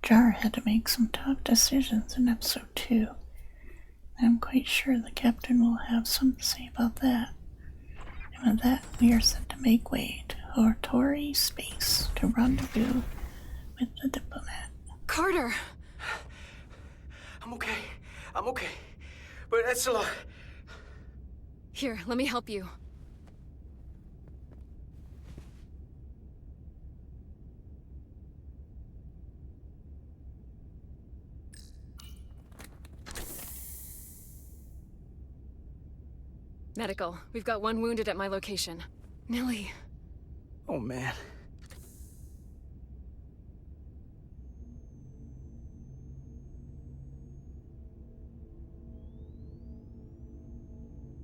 Jara had to make some tough decisions in episode 2. I'm quite sure the captain will have something to say about that. And with that, we are set to make way to Hotori space to rendezvous with the diplomat. Carter! I'm okay. But that's a lot. Here, let me help you. Medical. We've got one wounded at my location. Nelly. Oh, man.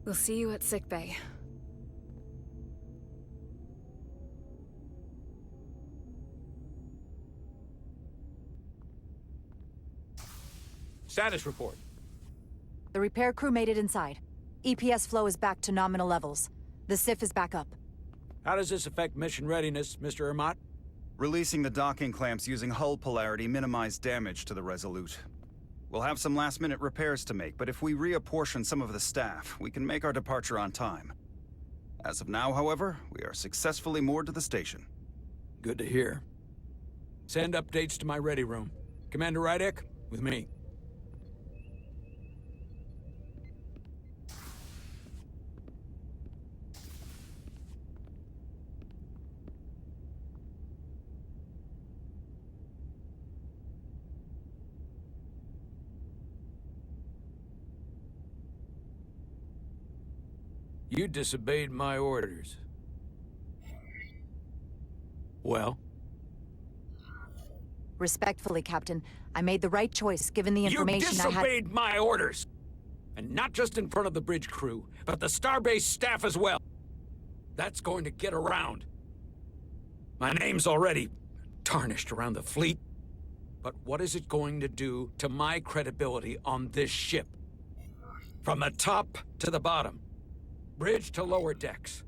We'll see you at sickbay. Status report. The repair crew made it inside. EPS flow is back to nominal levels. The SIF is back up. How does this affect mission readiness, Mr. Ermot? Releasing the docking clamps using hull polarity minimized damage to the Resolute. We'll have some last-minute repairs to make, but if we reapportion some of the staff, we can make our departure on time. As of now, however, we are successfully moored to the station. Good to hear. Send updates to my ready room. Commander Rydek, with me. You disobeyed my orders. Well? Respectfully, Captain, I made the right choice given the information I had. You disobeyed my orders! And not just in front of the bridge crew, but the Starbase staff as well. That's going to get around. My name's already tarnished around the fleet. But what is it going to do to my credibility on this ship? From the top to the bottom. Bridge to lower decks.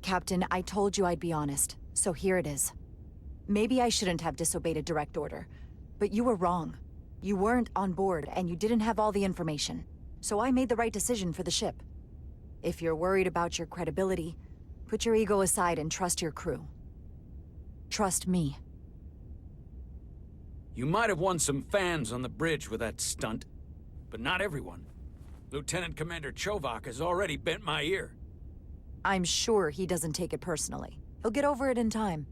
Captain, I told you I'd be honest, so here it is. Maybe I shouldn't have disobeyed a direct order, but you were wrong. You weren't on board, and you didn't have all the information. So I made the right decision for the ship. If you're worried about your credibility, put your ego aside and trust your crew. Trust me. You might have won some fans on the bridge with that stunt, but not everyone. Lieutenant Commander Chovak has already bent my ear. I'm sure he doesn't take it personally. He'll get over it in time.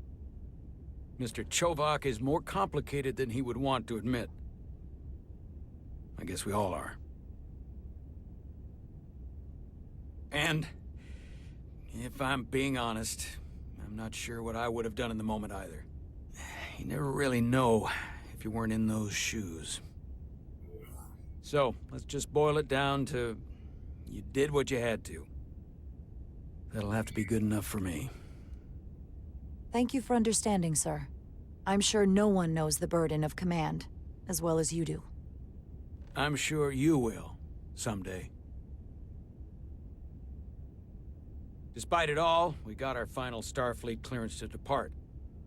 Mr. Chovak is more complicated than he would want to admit. I guess we all are. And, if I'm being honest, I'm not sure what I would have done in the moment either. You never really know if you weren't in those shoes. So, let's just boil it down to, you did what you had to. That'll have to be good enough for me. Thank you for understanding, sir. I'm sure no one knows the burden of command as well as you do. I'm sure you will, someday. Despite it all, we got our final Starfleet clearance to depart.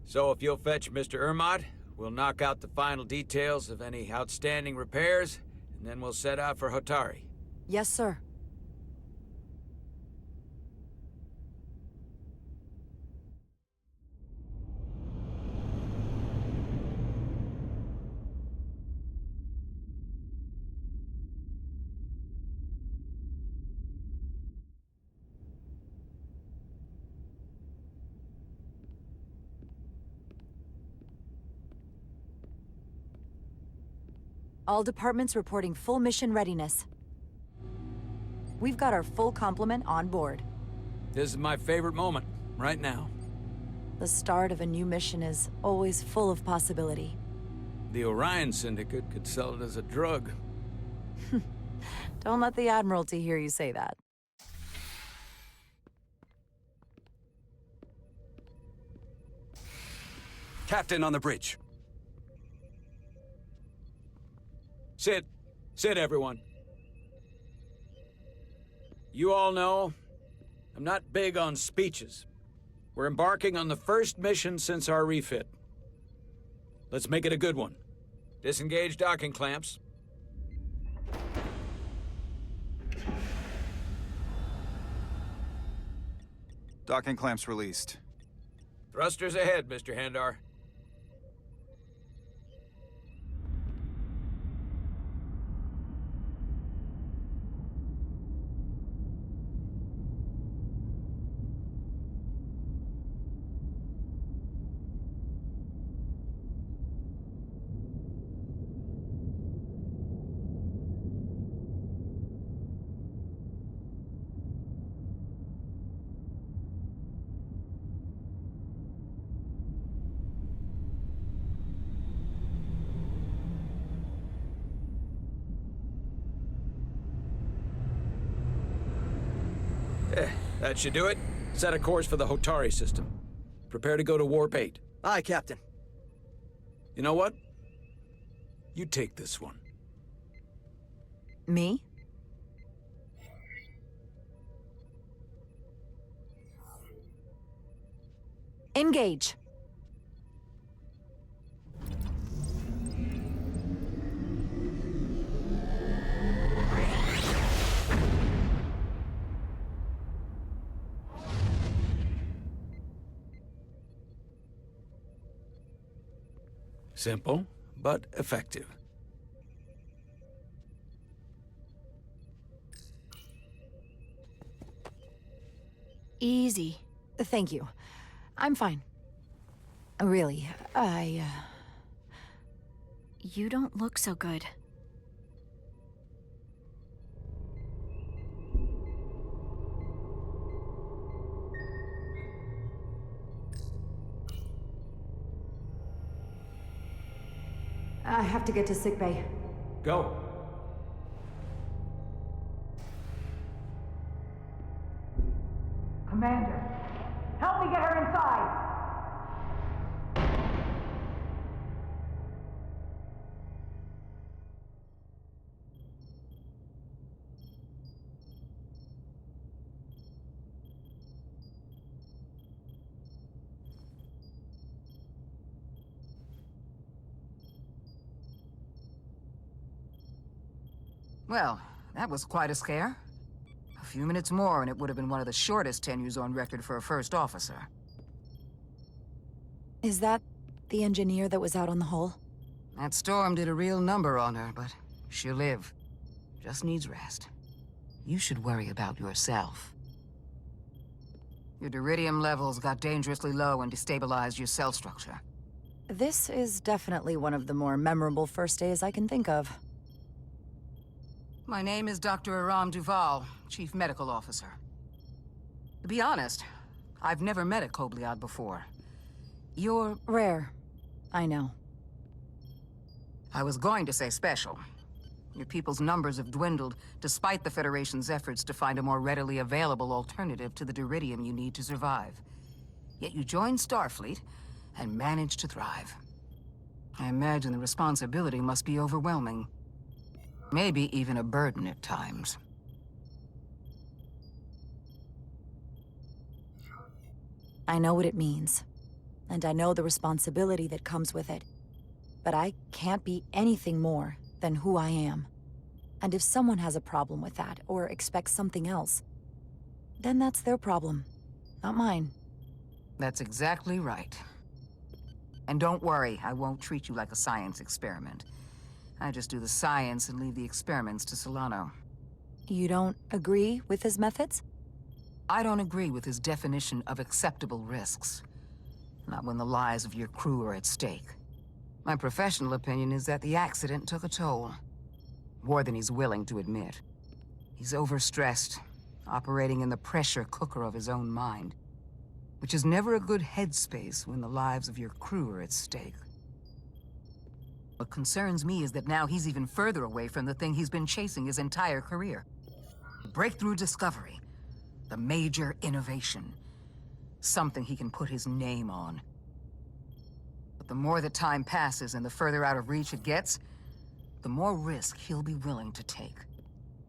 So if you'll fetch Mr. Ermot, we'll knock out the final details of any outstanding repairs, and then we'll set out for Hotori. Yes, sir. All departments reporting full mission readiness. We've got our full complement on board. This is my favorite moment, right now. The start of a new mission is always full of possibility. The Orion Syndicate could sell it as a drug. Don't let the Admiralty hear you say that. Captain on the bridge. Sit. Sit, everyone. You all know, I'm not big on speeches. We're embarking on the first mission since our refit. Let's make it a good one. Disengage docking clamps. Docking clamps released. Thrusters ahead, Mr. Handar. That should do it. Set a course for the Hotori system. Prepare to go to Warp 8. Aye, Captain. You know what? You take this one. Me? Engage. Simple, but effective. Easy. Thank you. I'm fine. Really, You don't look so good. I have to get to sickbay. Go. Commander, help me get her inside! Well, that was quite a scare. A few minutes more and it would have been one of the shortest tenures on record for a first officer. Is that the engineer that was out on the hull? That storm did a real number on her, but she'll live. Just needs rest. You should worry about yourself. Your diridium levels got dangerously low and destabilized your cell structure. This is definitely one of the more memorable first days I can think of. My name is Dr. Aram Duval, Chief Medical Officer. To be honest, I've never met a Kobliad before. You're... Rare. I know. I was going to say special. Your people's numbers have dwindled, despite the Federation's efforts to find a more readily available alternative to the diridium you need to survive. Yet you joined Starfleet, and managed to thrive. I imagine the responsibility must be overwhelming. Maybe even a burden at times. I know what it means. And I know the responsibility that comes with it. But I can't be anything more than who I am. And if someone has a problem with that, or expects something else, then that's their problem, not mine. That's exactly right. And don't worry, I won't treat you like a science experiment. I just do the science and leave the experiments to Solano. You don't agree with his methods? I don't agree with his definition of acceptable risks. Not when the lives of your crew are at stake. My professional opinion is that the accident took a toll. More than he's willing to admit. He's overstressed, operating in the pressure cooker of his own mind. Which is never a good headspace when the lives of your crew are at stake. What concerns me is that now he's even further away from the thing he's been chasing his entire career. Breakthrough discovery. The major innovation. Something he can put his name on. But the more the time passes and the further out of reach it gets, the more risk he'll be willing to take.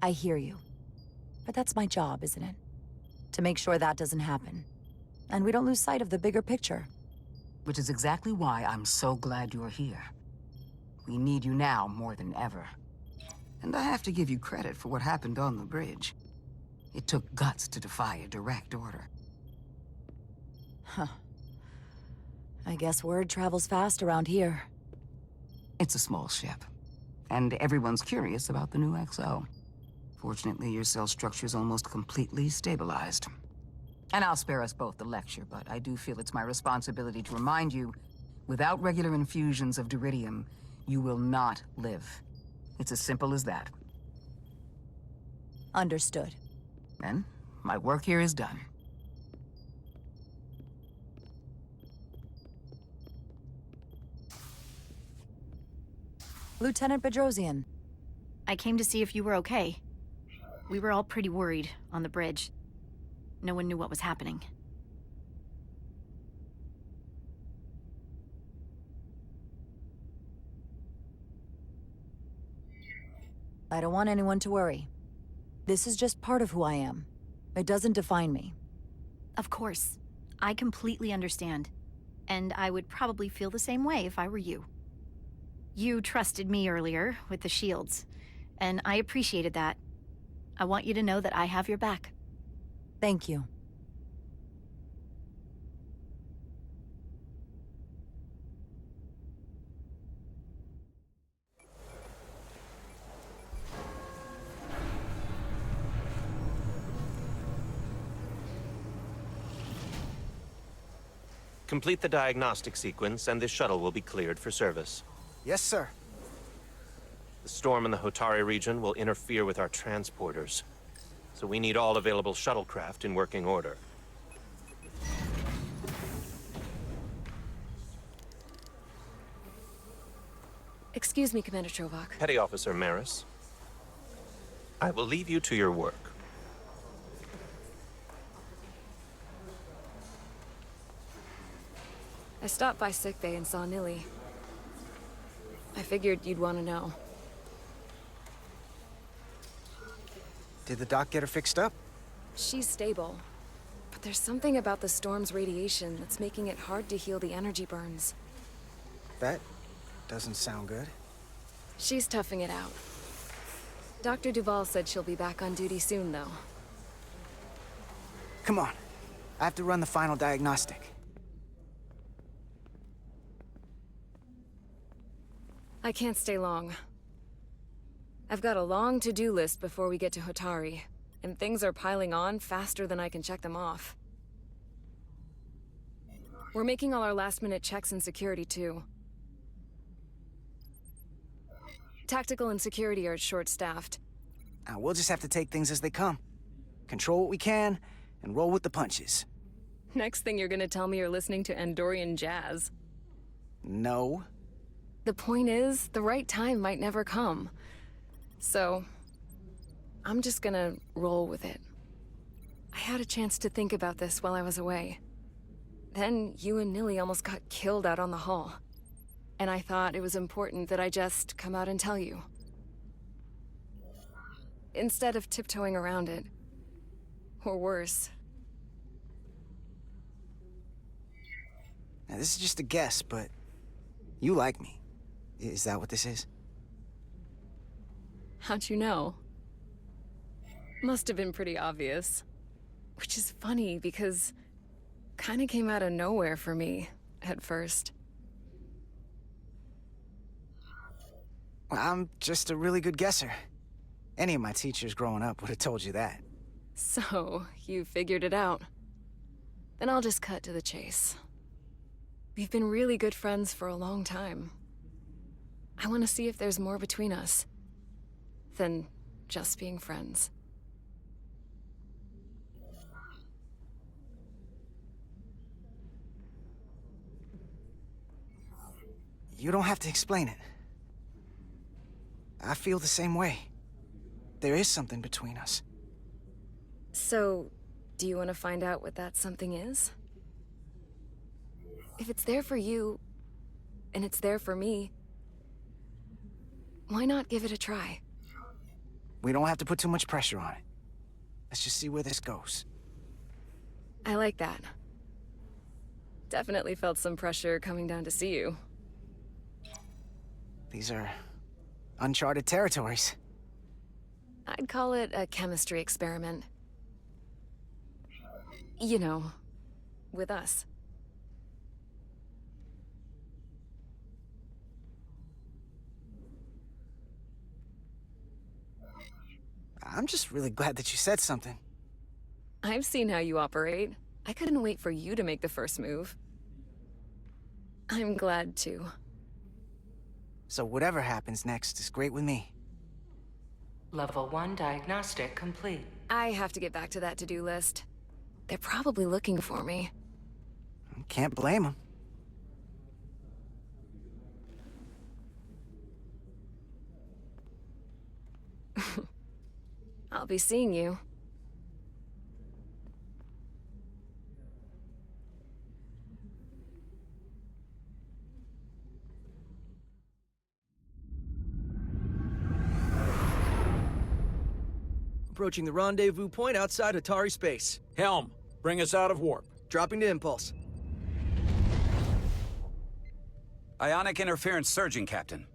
I hear you. But that's my job, isn't it? To make sure that doesn't happen. And we don't lose sight of the bigger picture. Which is exactly why I'm so glad you're here. We need you now more than ever. And I have to give you credit for what happened on the bridge. It took guts to defy a direct order. Huh. I guess word travels fast around here. It's a small ship, and everyone's curious about the new XO. Fortunately, your cell structure's almost completely stabilized. And I'll spare us both the lecture, but I do feel it's my responsibility to remind you, without regular infusions of duridium, you will not live. It's as simple as that. Understood. Then, my work here is done. Lieutenant Bedrosian. I came to see if you were okay. We were all pretty worried on the bridge. No one knew what was happening. I don't want anyone to worry. This is just part of who I am. It doesn't define me. Of course. I completely understand. And I would probably feel the same way if I were you. You trusted me earlier with the shields, and I appreciated that. I want you to know that I have your back. Thank you. Complete the diagnostic sequence, and this shuttle will be cleared for service. Yes, sir. The storm in the Hotori region will interfere with our transporters, so we need all available shuttlecraft in working order. Excuse me, Commander Trovok. Petty Officer Maris, I will leave you to your work. I stopped by sickbay and saw Nili. I figured you'd want to know. Did the doc get her fixed up? She's stable. But there's something about the storm's radiation that's making it hard to heal the energy burns. That doesn't sound good. She's toughing it out. Dr. Duval said she'll be back on duty soon, though. Come on. I have to run the final diagnostic. I can't stay long. I've got a long to-do list before we get to Hotori, and things are piling on faster than I can check them off. We're making all our last-minute checks and security, too. Tactical and security are short-staffed. We'll just have to take things as they come. Control what we can, and roll with the punches. Next thing you're gonna tell me you're listening to Andorian jazz. No. The point is, the right time might never come. So, I'm just gonna roll with it. I had a chance to think about this while I was away. Then you and Nili almost got killed out on the hull. And I thought it was important that I just come out and tell you. Instead of tiptoeing around it. Or worse. Now, this is just a guess, but you like me. Is that what this is? How'd you know? Must have been pretty obvious. Which is funny, because kinda came out of nowhere for me, at first. Well, I'm just a really good guesser. Any of my teachers growing up would have told you that. So, you figured it out. Then I'll just cut to the chase. We've been really good friends for a long time. I want to see if there's more between us than just being friends. You don't have to explain it. I feel the same way. There is something between us. So, do you want to find out what that something is? If it's there for you, and it's there for me, why not give it a try? We don't have to put too much pressure on it. Let's just see where this goes. I like that. Definitely felt some pressure coming down to see you. These are uncharted territories. I'd call it a chemistry experiment. You know, with us. I'm just really glad that you said something. I've seen how you operate. I couldn't wait for you to make the first move. I'm glad too. So whatever happens next is great with me. Level 1 diagnostic complete. I have to get back to that to-do list. They're probably looking for me. Can't blame them. I'll be seeing you. Approaching the rendezvous point outside Hotori space. Helm, bring us out of warp. Dropping to impulse. Ionic interference surging, Captain.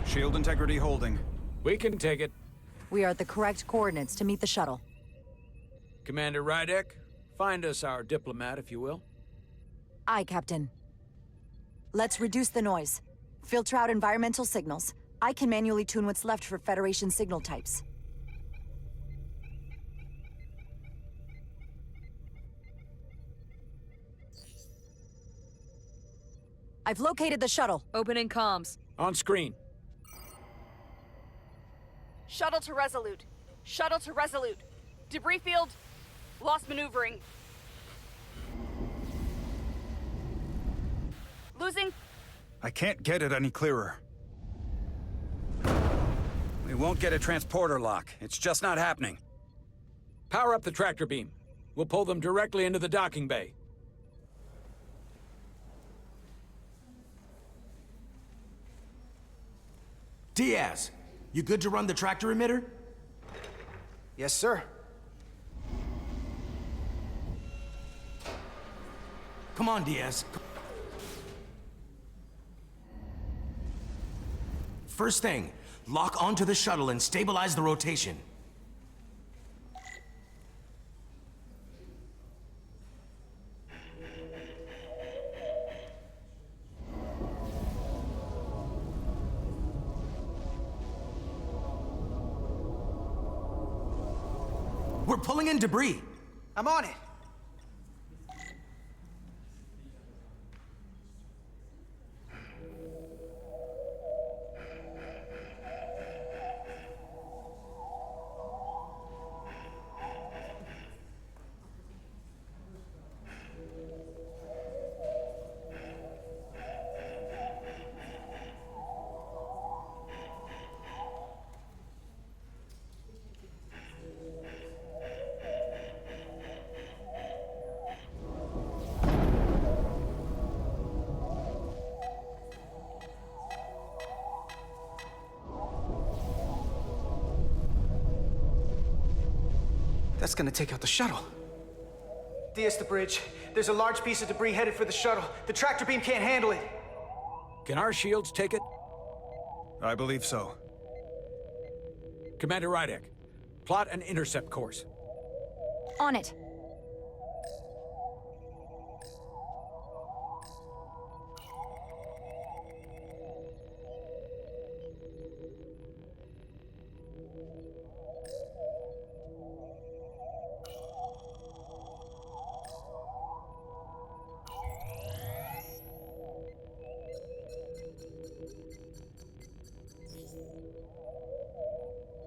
Shield integrity holding. We can take it. We are at the correct coordinates to meet the shuttle. Commander Rydek, find us our diplomat, if you will. Aye, Captain. Let's reduce the noise. Filter out environmental signals. I can manually tune what's left for Federation signal types. I've located the shuttle. Opening comms. On screen. Shuttle to Resolute. Shuttle to Resolute. Debris field. Lost maneuvering. Losing. I can't get it any clearer. We won't get a transporter lock. It's just not happening. Power up the tractor beam. We'll pull them directly into the docking bay. Diaz, you good to run the tractor emitter? Yes, sir. Come on, Diaz. First thing, lock onto the shuttle and stabilize the rotation. We're pulling in debris. I'm on it. That's gonna take out the shuttle. Diaz, the bridge. There's a large piece of debris headed for the shuttle. The tractor beam can't handle it. Can our shields take it? I believe so. Commander Rydek, plot an intercept course. On it.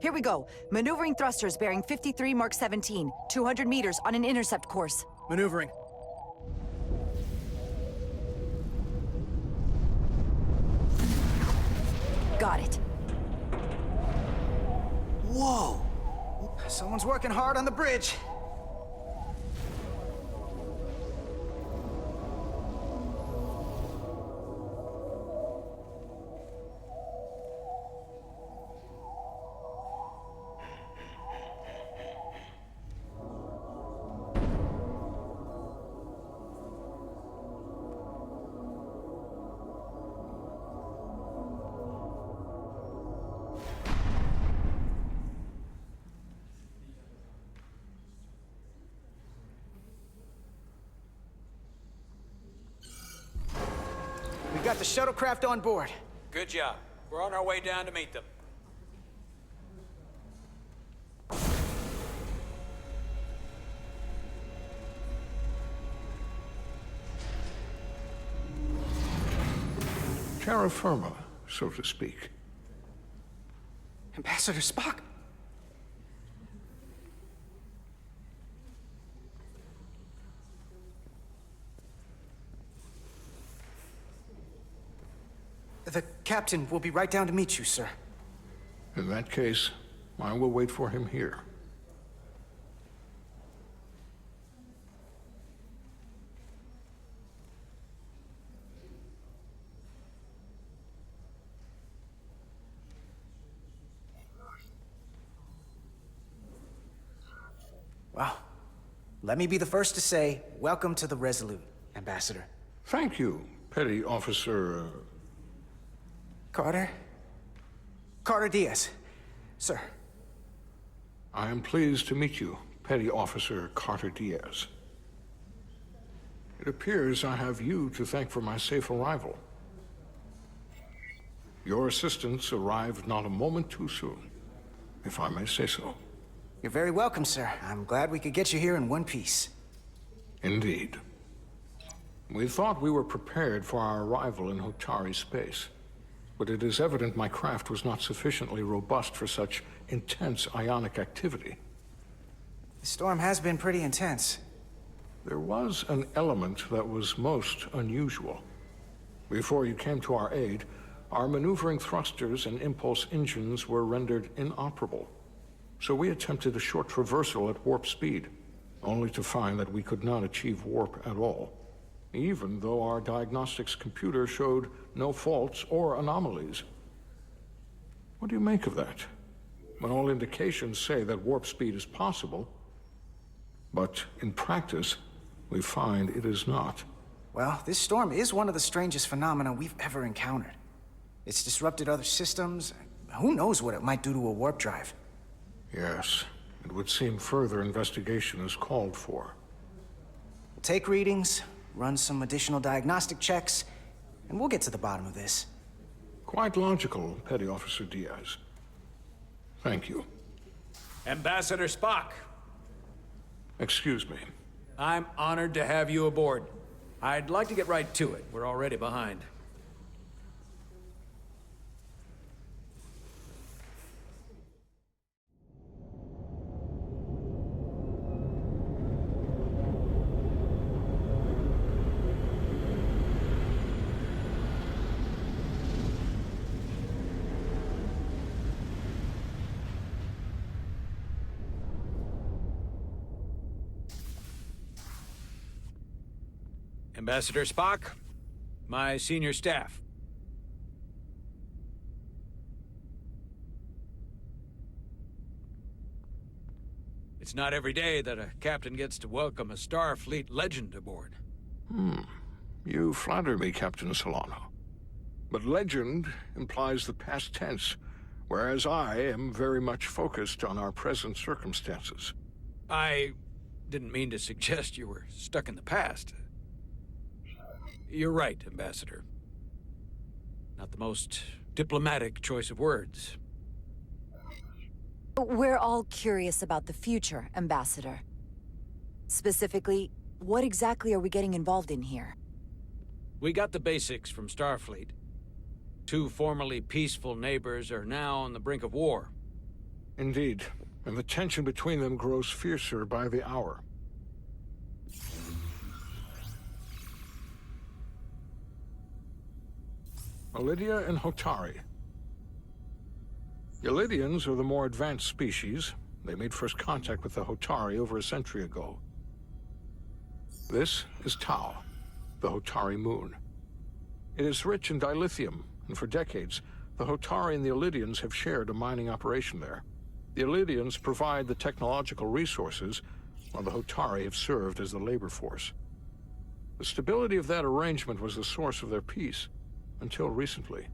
Here we go. Maneuvering thrusters bearing 53 Mark 17, 200 meters on an intercept course. Maneuvering. Got it. Whoa! Someone's working hard on the bridge. got the shuttlecraft on board. Good job. We're on our way down to meet them. Terra firma, so to speak. Ambassador Spock? The captain will be right down to meet you, sir. In that case, I will wait for him here. Well, let me be the first to say, welcome to the Resolute, Ambassador. Thank you, Petty Officer... Carter? Carter Diaz. Sir. I am pleased to meet you, Petty Officer Carter Diaz. It appears I have you to thank for my safe arrival. Your assistance arrived not a moment too soon, if I may say so. You're very welcome, sir. I'm glad we could get you here in one piece. Indeed. We thought we were prepared for our arrival in Hotori space, but it is evident my craft was not sufficiently robust for such intense ionic activity. The storm has been pretty intense. There was an element that was most unusual. Before you came to our aid, our maneuvering thrusters and impulse engines were rendered inoperable. So we attempted a short traversal at warp speed, only to find that we could not achieve warp at all, even though our diagnostics computer showed no faults or anomalies. What do you make of that? When all indications say that warp speed is possible, but in practice, we find it is not. Well, this storm is one of the strangest phenomena we've ever encountered. It's disrupted other systems. Who knows what it might do to a warp drive? Yes, it would seem further investigation is called for. We'll take readings, run some additional diagnostic checks, and we'll get to the bottom of this. Quite logical, Petty Officer Diaz. Thank you. Ambassador Spock. Excuse me. I'm honored to have you aboard. I'd like to get right to it. We're already behind. Ambassador Spock, my senior staff. It's not every day that a captain gets to welcome a Starfleet legend aboard. You flatter me, Captain Solano. But legend implies the past tense, whereas I am very much focused on our present circumstances. I didn't mean to suggest you were stuck in the past. You're right, Ambassador. Not the most diplomatic choice of words. We're all curious about the future, Ambassador. Specifically, what exactly are we getting involved in here? We got the basics from Starfleet. Two formerly peaceful neighbors are now on the brink of war. Indeed, and the tension between them grows fiercer by the hour. Elydia and Hotori. The Elydians are the more advanced species. They made first contact with the Hotori over a century ago. This is Tau, the Hotori moon. It is rich in dilithium, and for decades, the Hotori and the Elydians have shared a mining operation there. The Elydians provide the technological resources, while the Hotori have served as the labor force. The stability of that arrangement was the source of their peace. Until recently.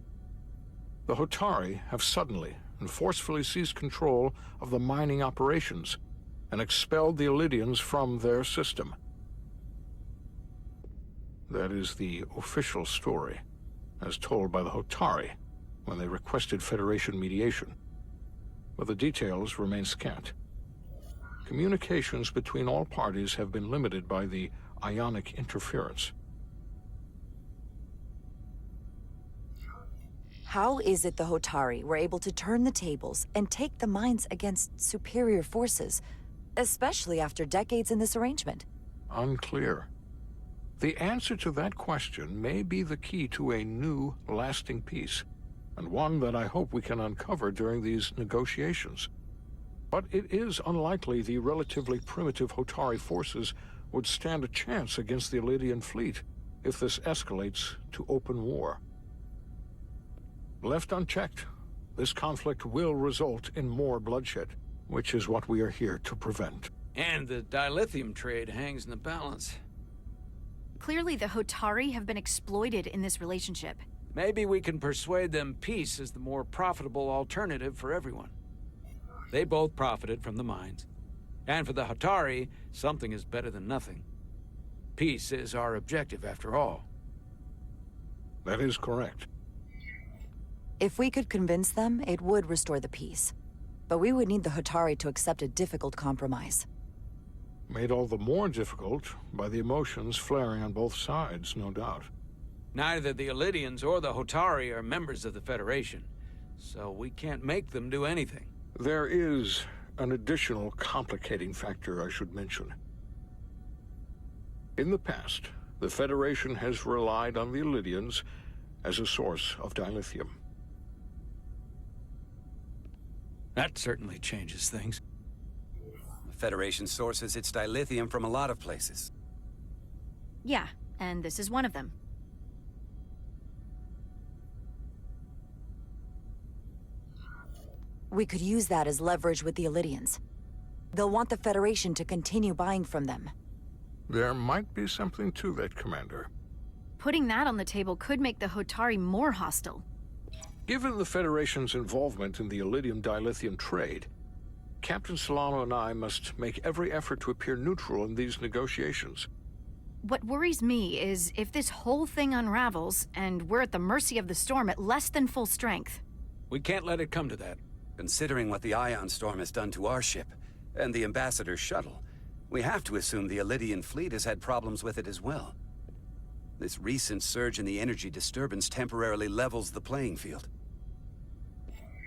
The Hotori have suddenly and forcefully seized control of the mining operations and expelled the Elydians from their system. That is the official story. as told by the Hotori when they requested Federation mediation. But the details remain scant. Communications between all parties have been limited by the ionic interference. How is it the Hotori were able to turn the tables and take the mines against superior forces, especially after decades in this arrangement? Unclear. The answer to that question may be the key to a new, lasting peace, and one that I hope we can uncover during these negotiations. But it is unlikely the relatively primitive Hotori forces would stand a chance against the Elydian fleet if this escalates to open war. Left unchecked, this conflict will result in more bloodshed, which is what we are here to prevent. And the dilithium trade hangs in the balance. Clearly, the Hotori have been exploited in this relationship. Maybe we can persuade them peace is the more profitable alternative for everyone. They both profited from the mines. And for the Hotori, something is better than nothing. Peace is our objective, after all. That is correct. If we could convince them, it would restore the peace. But we would need the Hotori to accept a difficult compromise. Made all the more difficult by the emotions flaring on both sides, no doubt. Neither the Elydians or the Hotori are members of the Federation, so we can't make them do anything. There is an additional complicating factor I should mention. In the past, the Federation has relied on the Elydians as a source of dilithium. That certainly changes things. The Federation sources its dilithium from a lot of places. Yeah, and this is one of them. We could use that as leverage with the Elydians. They'll want the Federation to continue buying from them. There might be something to that, Commander. Putting that on the table could make the Hotori more hostile. Given the Federation's involvement in the Elydium dilithium trade, Captain Solano and I must make every effort to appear neutral in these negotiations. What worries me is if this whole thing unravels, and we're at the mercy of the storm at less than full strength. We can't let it come to that. Considering what the Ion Storm has done to our ship, and the Ambassador's shuttle, we have to assume the Elydian fleet has had problems with it as well. This recent surge in the energy disturbance temporarily levels the playing field.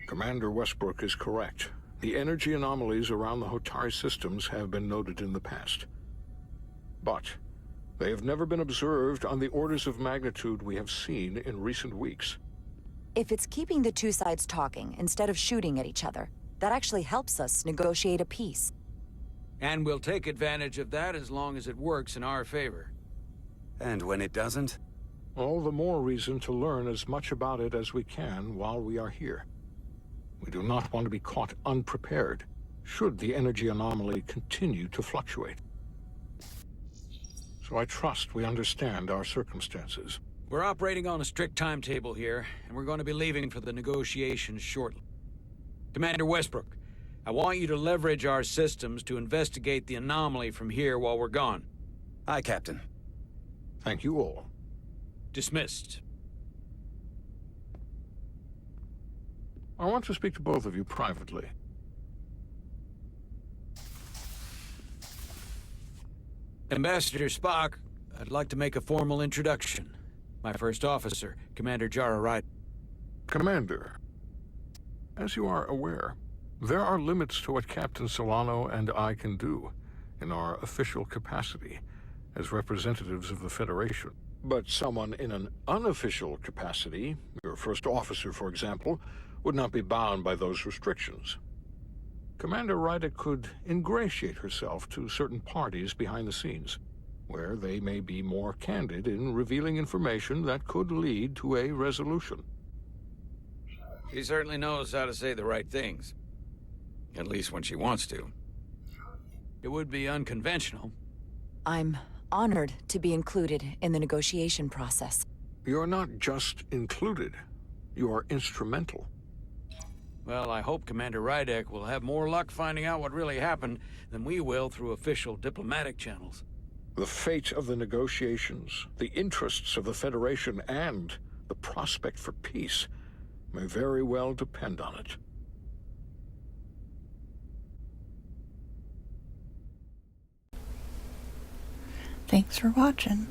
Commander Westbrook is correct. The energy anomalies around the Hotori systems have been noted in the past. But they have never been observed on the orders of magnitude we have seen in recent weeks. If it's keeping the two sides talking instead of shooting at each other, that actually helps us negotiate a peace. And we'll take advantage of that as long as it works in our favor. And when it doesn't? All the more reason to learn as much about it as we can while we are here. We do not want to be caught unprepared, should the energy anomaly continue to fluctuate. So I trust we understand our circumstances. We're operating on a strict timetable here, and we're going to be leaving for the negotiations shortly. Commander Westbrook, I want you to leverage our systems to investigate the anomaly from here while we're gone. Aye, Captain. Thank you all. Dismissed. I want to speak to both of you privately. Ambassador Spock, I'd like to make a formal introduction. My first officer, Commander Jara. Commander, as you are aware, there are limits to what Captain Solano and I can do in our official capacity as representatives of the Federation. But someone in an unofficial capacity, your first officer, for example, would not be bound by those restrictions. Commander Ryder could ingratiate herself to certain parties behind the scenes, where they may be more candid in revealing information that could lead to a resolution. She certainly knows how to say the right things. At least when she wants to. It would be unconventional. I'm honored to be included in the negotiation process. You're not just included, you are instrumental. Well, I hope Commander Rydek will have more luck finding out what really happened than we will through official diplomatic channels. The fate of the negotiations, the interests of the Federation, and the prospect for peace may very well depend on it. Thanks for watching.